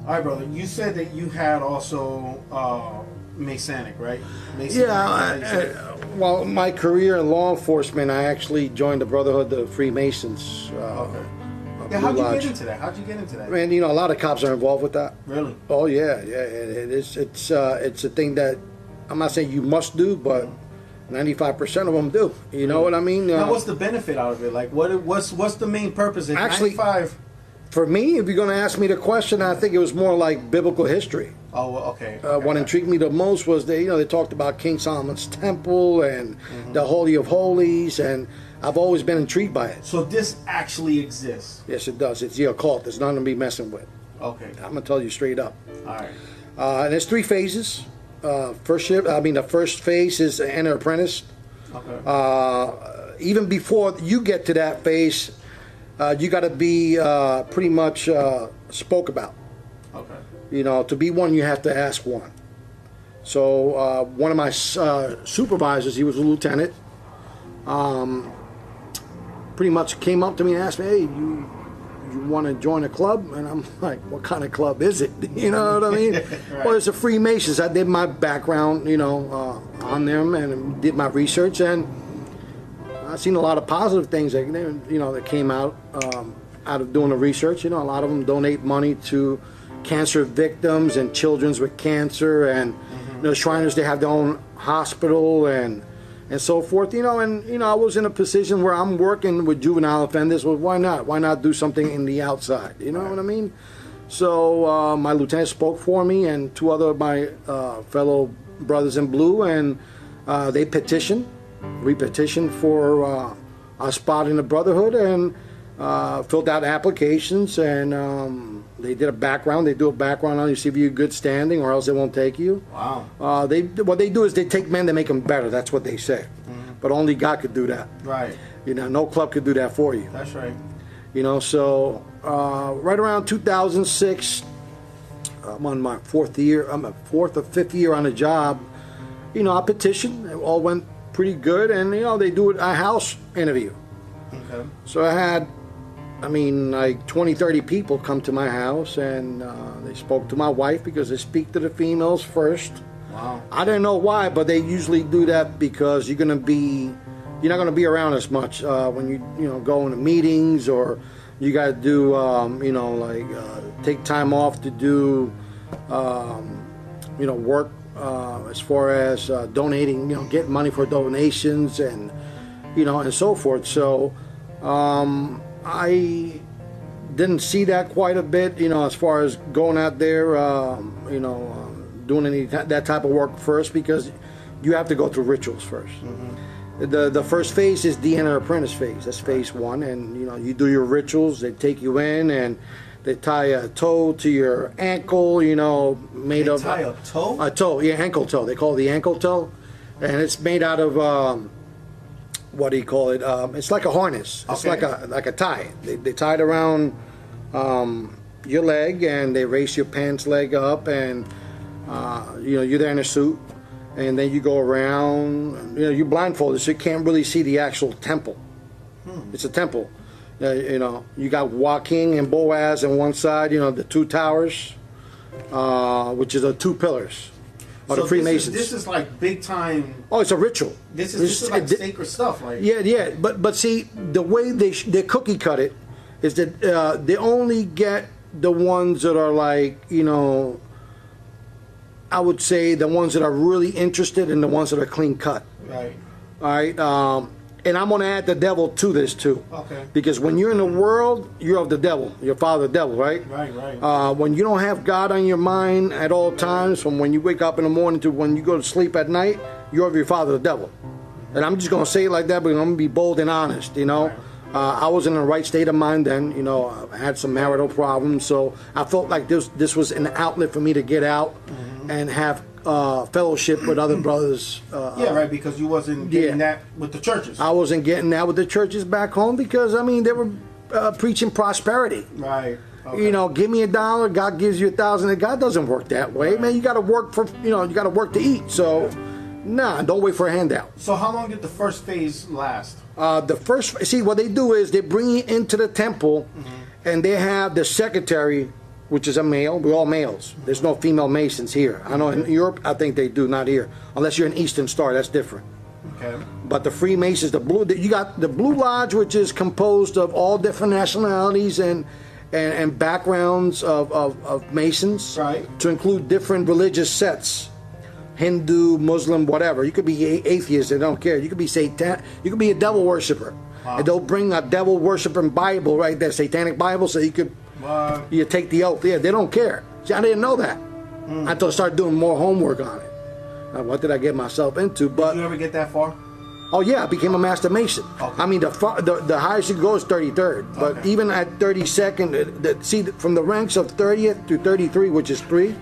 All right, brother. You said that you had also Masonic, right? Masonic, Yeah. Well, my career in law enforcement, I actually joined the Brotherhood of Freemasons. Okay. Yeah, how'd you get into that? How'd you get into that? Man, you know, a lot of cops are involved with that. Really? Oh yeah. It's a thing that I'm not saying you must do, but 95% of them do. You know what I mean? Now, what's the benefit out of it? Like, what's the main purpose? Actually, 95. For me, if you're going to ask me the question, I think it was more like biblical history. Oh, okay. What intrigued me the most was they talked about King Solomon's temple and the Holy of Holies, and I've always been intrigued by it. So this actually exists? Yes, it does. It's the occult. It's nothing to be messing with. Okay. I'm gonna tell you straight up. All right. And there's 3 phases. The first phase is enter apprentice. Okay. Even before you get to that phase, you got to be pretty much spoke about. Okay. You know, to be one, you have to ask one. So one of my supervisors, he was a lieutenant, pretty much came up to me and asked me, "Hey, you want to join a club?" And I'm like, "What kind of club is it?" You know what I mean? Right. Well, it's a Freemasons. I did my background, on them and did my research, and I've seen a lot of positive things that came out of doing the research. You know, a lot of them donate money to cancer victims and children with cancer, and the Shriners, they have their own hospital and so forth. I was in a position where I'm working with juvenile offenders. Well, why not? Why not do something in the outside? You know what I mean? So my lieutenant spoke for me and 2 other of my fellow brothers in blue, and they we petitioned for a spot in the Brotherhood, and filled out applications, and they did a background. They do a background on you, see if you're good standing, or else they won't take you. Wow. What they do is they take men to make them better. That's what they say. But only God could do that. Right. No club could do that for you. That's right. So right around 2006, I'm on my 4th year. I'm a 4th or 5th year on the job. I petitioned. It all went pretty good, and they do a house interview. Okay. So I had, like 20, 30 people come to my house, and they spoke to my wife because they speak to the females first. Wow. I didn't know why, but they usually do that because you're not going to be around as much when you go into meetings, or you got to do take time off to do work as far as donating, getting money for donations and and so forth. So I didn't see that quite a bit, as far as going out there, doing that type of work first, because you have to go through rituals first. The first phase is the enter apprentice phase. That's phase 1, and you do your rituals. They take you in, and they tie a toe to your ankle, made They of tie a toe? A toe, yeah, ankle toe. They call it the ankle toe, and it's made out of what do you call it? It's like a harness. It's Okay. like a tie. They tie it around your leg, and they raise your pants leg up, and you're there in a suit, and then you go around. You're blindfolded, so you can't really see the actual temple. It's a temple. You got Joaquin and Boaz on one side. The 2 towers, which is the 2 pillars. Or So the Freemasons. This is like big time. Oh, it's a ritual. This is like sacred stuff. Like, Yeah. But see, the way they cookie cut it is that they only get the ones that are like, I would say the ones that are really interested, and the ones that are clean cut. Right. All right. And I'm going to add the devil to this too. Okay. Because when you're in the world, you're of the devil. Your father, the devil, right? Right. When you don't have God on your mind at all times, from when you wake up in the morning to when you go to sleep at night, you're of your father, the devil. And I'm just going to say it like that, but I'm going to be bold and honest, Right. I was in the right state of mind then. I had some marital problems, so I felt like this was an outlet for me to get out and have fellowship with other brothers. Right, because you wasn't getting that with the churches. I wasn't getting that with the churches back home because, they were preaching prosperity. Right. Okay. Give me $1, God gives you 1,000. God doesn't work that way, Right. man. You got to work you got to work to eat. So, don't wait for a handout. So how long did the first phase last? What they do is they bring you into the temple, and they have the secretary which is a male. We're all males. There's no female Masons here. I know in Europe, I think they do, not here. Unless you're an Eastern Star, that's different. Okay. But the Freemasons, you got the Blue Lodge, which is composed of all different nationalities and backgrounds of Masons, right, to include different religious sets, Hindu, Muslim, whatever. You could be atheist, they don't care. You could be Satan, you could be a devil worshiper. Wow. And they'll bring a devil worshiping Bible right there, Satanic Bible, so you could you take the oath. Yeah, they don't care. See, I didn't know that until I started doing more homework on it. What did I get myself into? But did you ever get that far? Oh yeah, I became a Master Mason. Okay. I mean, the highest you can go is 33rd. But okay, even at 32nd, see, from the ranks of 30th to 33, which is 3,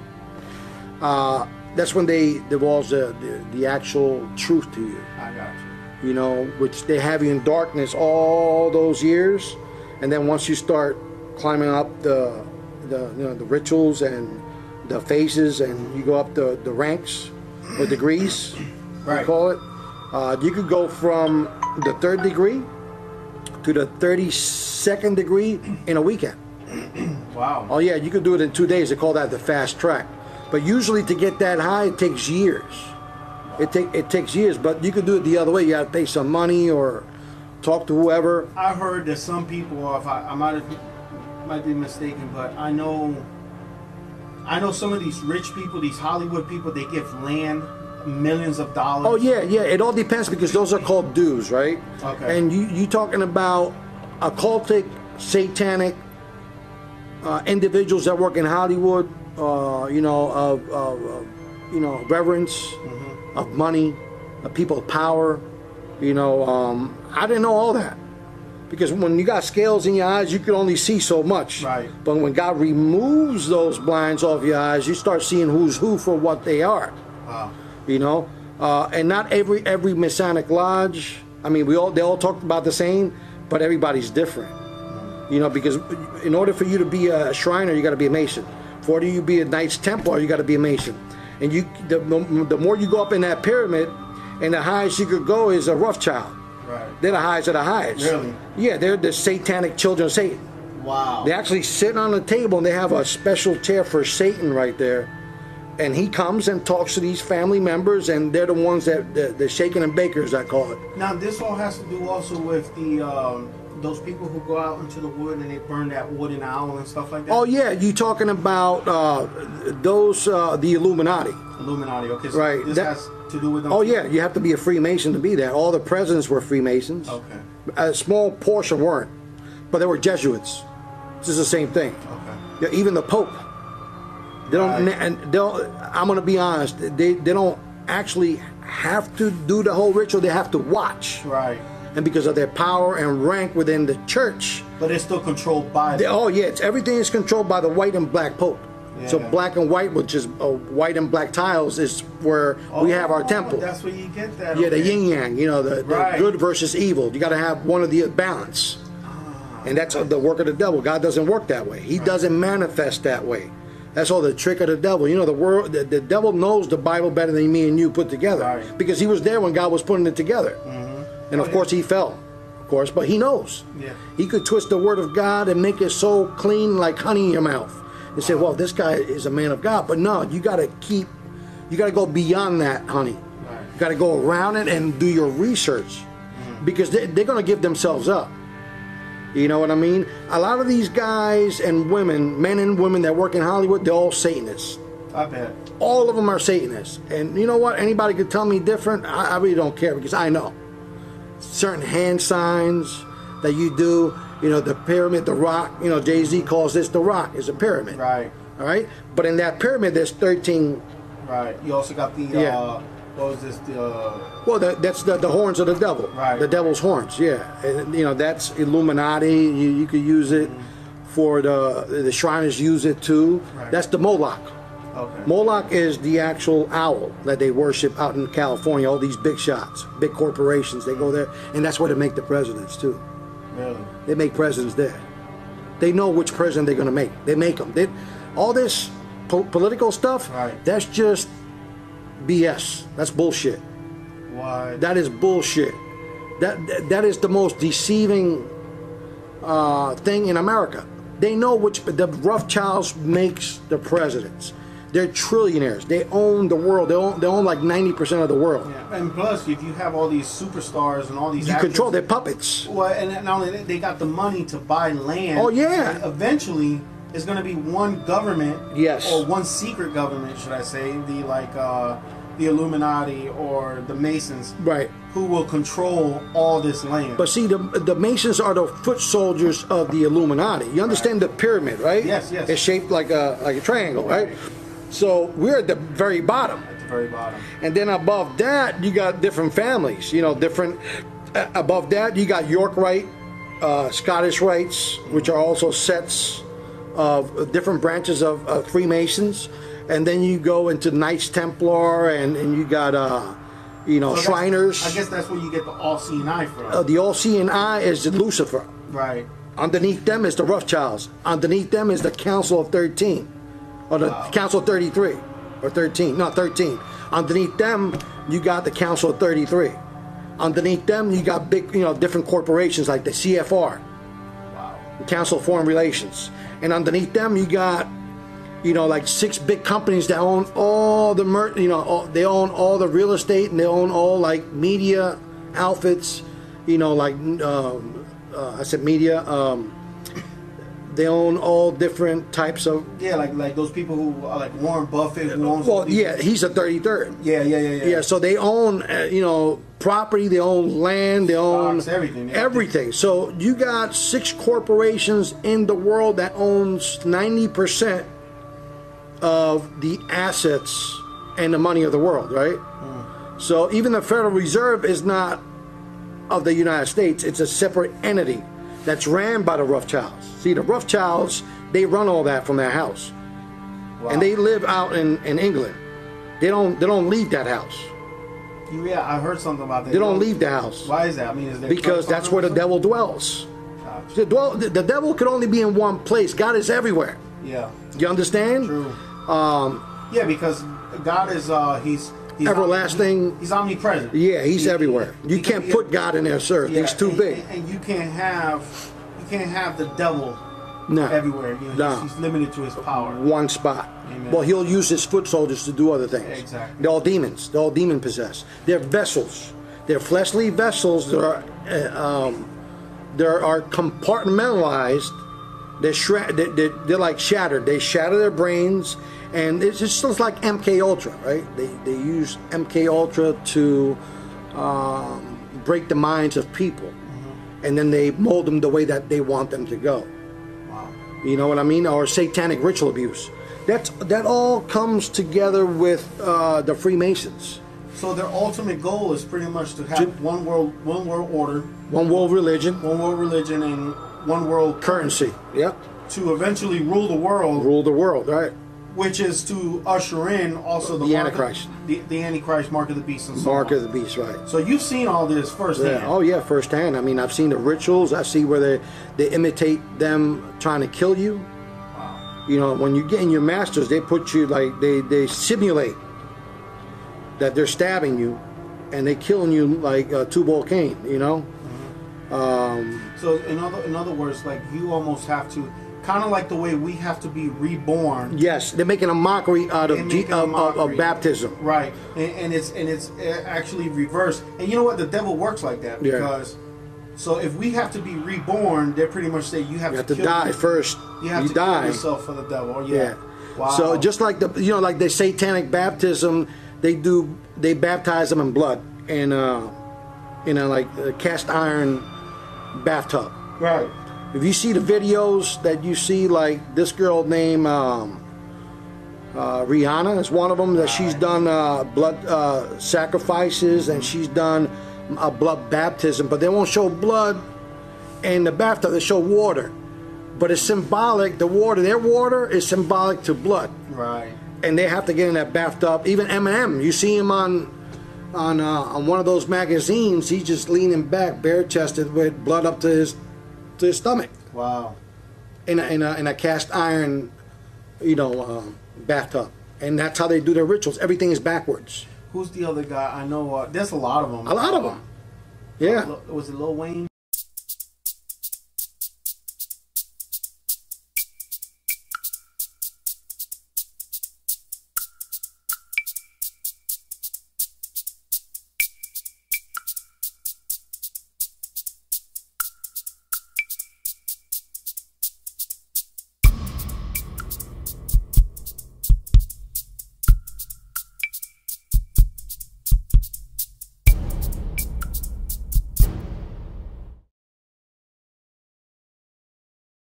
that's when they divulge the actual truth to you. I got you. You know, which they have you in darkness all those years, and then once you start climbing up the rituals and the phases, and you go up the ranks or degrees, right, we call it. You could go from the 3rd degree to the 32nd degree in a weekend. Wow. Oh yeah, you could do it in 2 days. They call that the fast track. But usually to get that high, it takes years. It takes years, but you could do it the other way. You got to pay some money or talk to whoever. I heard that some people, if I might be mistaken, but I know some of these rich people, these Hollywood people, they give land, millions of dollars. Oh yeah, it all depends, because those are called dues, right? Okay. And you talking about occultic, satanic individuals that work in Hollywood, reverence, of money, of people of power. I didn't know all that, because when you got scales in your eyes, you can only see so much. Right. But when God removes those blinds off your eyes, you start seeing who's who for what they are. Wow. And not every Masonic lodge. I mean, they all talk about the same, but everybody's different. Because in order for you to be a Shriner, you got to be a Mason. For you to be a Knights Templar, you got to be a Mason. And the more you go up in that pyramid, and the highest you could go is a Rothschild. Right. They're the highest of the highest. Really? Yeah, they're the satanic children of Satan. Wow. They actually sit on the table, and they have a special chair for Satan right there. And he comes and talks to these family members, and they're the ones that the shaken and bakers, I call it. Now, this all has to do also with those people who go out into the wood and they burn that wooden owl and stuff like that. Oh yeah, you talking about the Illuminati? Illuminati. Okay. So right. This has to do with them. Oh yeah, you have to be a Freemason to be that. All the presidents were Freemasons. Okay. A small portion weren't, but they were Jesuits. This is the same thing. Okay. Yeah, even the Pope. They don't, right. and I'm gonna be honest. They don't actually have to do the whole ritual. They have to watch. Right. And because of their power and rank within the church, but it's still controlled by. Everything is controlled by the white and black Pope. Yeah. So black and white, which is white and black tiles, is where we have our temple. That's where you get that. Yeah, okay. The yin yang. The right. Good versus evil. You got to have one of the balance, and that's the work of the devil. God doesn't work that way. He doesn't manifest that way. That's all the trick of the devil. The devil knows the Bible better than me and you put together, right. Because he was there when God was putting it together. And of course he fell, of course, but he knows. Yeah. He could twist the word of God and make it so clean like honey in your mouth. And say, well, this guy is a man of God. But no, you gotta go beyond that, honey. Right. You gotta go around it and do your research. Because they're gonna give themselves up. You know what I mean? A lot of these guys and women, men and women that work in Hollywood, they're all Satanists. I bet. All of them are Satanists. And you know what? Anybody could tell me different. I really don't care, because I know. Certain hand signs that you do, the pyramid, the rock, Jay-Z calls this the rock, is a pyramid. Right. All right? But in that pyramid, there's 13. Right. You also got the, what was this? Well, that's the horns of the devil. Right. The devil's horns, yeah. And, that's Illuminati. You could use it for the Shriners use it too. Right. That's the Moloch. Okay. Moloch is the actual owl that they worship out in California. All these big shots, big corporations, they go there, and that's where they make the presidents too. Really? They make presidents there. They know which president they're going to make. They make them. All this political stuff, right. That's just BS. That's bullshit. Why? That is bullshit. That is the most deceiving thing in America. They know which the Rothschilds makes the presidents. They're trillionaires. They own the world. They own like 90% of the world. Yeah. And plus, if you have all these superstars and all these You actors, control their puppets. well, and not only that, they got the money to buy land. Oh, yeah. And eventually, it's going to be one government, Yes. or one secret government, should I say, the Illuminati or the Masons, Right. who will control all this land. But see, the Masons are the foot soldiers of the Illuminati. You understand the pyramid, right? Yes, yes. It's shaped like a triangle, right? So we're at the very bottom. At the very bottom. And then above that, you got different families. You know, different. Above that, you got York Rite, Scottish Rites, which are also sets of different branches of Freemasons. And then you go into Knights Templar, and you got So Shriners. I guess that's where you get the all-seeing eye from. The all-seeing eye is Lucifer. Right. Underneath them is the Rothschilds. Underneath them is the Council of 13, or the Council of 33, or 13. No, 13. Underneath them, you got the Council of 33. Underneath them, you got big, different corporations like the CFR, Wow. the Council of Foreign Relations, and underneath them, you got, like 6 big companies that own all the they own all the real estate, and they own all like media outfits, I said media. They own all different types of. Yeah, like those people who are like Warren Buffett, who owns. Well, yeah, he's a 33rd. Yeah. Yeah, so they own, property, they own land, they own Stocks, everything. everything. So you got 6 corporations in the world that owns 90% of the assets and the money of the world, right? So even the Federal Reserve is not of the United States. It's a separate entity that's ran by the Rothschilds. See, the Rothschilds, they run all that from their house. Wow. And they live out in England. They don't leave that house. Yeah, I heard something about that. They don't leave the house. Why is that? I mean, is there Because that's where the devil dwells. Gotcha. The devil could only be in one place. God is everywhere. Yeah. You understand? True. Yeah, because God is he's everlasting. He's omnipresent. Yeah, he's everywhere. You Because- can't put God in there, sir. Yeah, He's too big. And you can't have the devil No. everywhere. No. He's limited to his power. One spot. Amen. Well, he'll use his foot soldiers to do other things. Exactly. They're all demons. They're all demon possessed. They're vessels. They're fleshly vessels that are compartmentalized. They're like shattered. They shatter their brains, and it's just like MK Ultra, right? They use MK Ultra to break the minds of people, and then they mold them the way that they want them to go. Wow. You know what I mean? Or satanic ritual abuse. That all comes together with the Freemasons. So their ultimate goal is pretty much to have one world order, One world religion, one world religion, and one world currency. Yep. to eventually rule the world, Rule the world, right? which is to usher in also The mark Antichrist. the Antichrist, mark of the beast, and so Mark on. of the beast, right? So you've seen all this firsthand. Yeah. Oh yeah, firsthand. I mean, I've seen the rituals. I see where they imitate them trying to kill you. Wow. When you get in your masters, they put you like they simulate that they're stabbing you, and they killing you like Tubal Cain. So in other words, like you almost have to, kind of like the way we have to be reborn. Yes, they're making a mockery out They're making a mockery. of baptism. Right, and it's actually reversed. And you know what? The devil works like that Yeah. because. So if we have to be reborn, they pretty much say you have You have to to kill die yourself. first. You have to die. kill yourself for the devil. Yeah. Yeah. Wow. So just like like the satanic baptism, they baptize them in blood in like a cast iron bathtub. right. If you see the videos that you see, like this girl named Rihanna is one of them, that she's done blood sacrifices, and she's done a blood baptism, but they won't show blood in the bathtub. They show water, but it's symbolic. Their water is symbolic to blood, Right. and they have to get in that bathtub. Even Eminem, you see him on one of those magazines. He's just leaning back, bare chested, with blood up to his stomach, Wow. in a cast iron, bathtub. And that's how they do their rituals. Everything is backwards. Who's the other guy? I know. There's a lot of them. A lot of them. Yeah. Was it Lil Wayne?